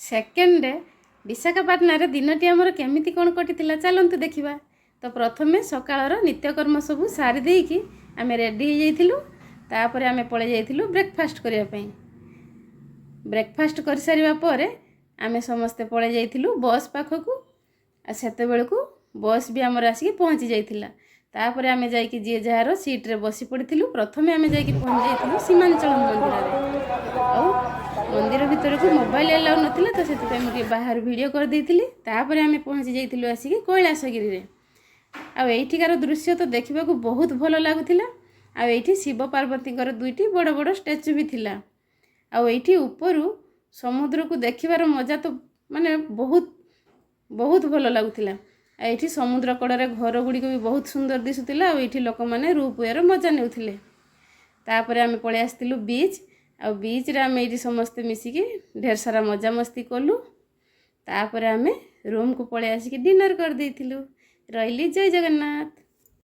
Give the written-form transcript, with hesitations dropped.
Second day Visakhapatnam रे दिनटी आमर केमिति कोन कटितिला चलंतु देखिबा। तो प्रथमे सकाळर नित्यकर्म सबु सारी देइकी आमे रेडी हो जाइथिलु। तापरे आमे पळे जाइथिलु ब्रेकफास्ट करिया पई। ब्रेकफास्ट कर सारिबा परे आमे समस्ते पळे जाइथिलु बस पाखकु। आ सेते बेलकु बस भी आमर आसी पहुंची जाइथिला। तापरे आमे जाइकी जे जहार सीट रे बसी पड़िथिलु। प्रथमे आमे जाइकी पहुंची जाइथिलु सीमांचल मंदिर रे। आउ मंदिर भितर को मोबाइल अलाउ नथिला तो सेति पे मुके बाहर वीडियो कर देइथिली। तापरे आमे पहुंची जाइथिलु आसी कैलासगिरी रे। आ एठिकार दृश्य तो देखिबा को बहुत भलो लागुथिला। आ एठी शिव पार्वती कर दुईटी बड़ बड़ स्टैच्यू भी थिला। आ एठी ऊपरु समुद्र को देखिबार मजा तो माने बहुत बहुत भलो लागुथिला। एठी समुद्र कड़े घर गुड़ी को भी बहुत सुंदर दिसुथिला। आ एठी लोक माने रूपवेर मजा नेउथिले। तापरे आमे पळे आस्तिलु बीच। आ बीच रे आमे एठी समस्त मिसिकी ढेर सारा मजा मस्ती कलु। तापरे आमे रूम को पळे आसिकी डिनर कर देइथिलु। रहिली जय जगन्नाथ।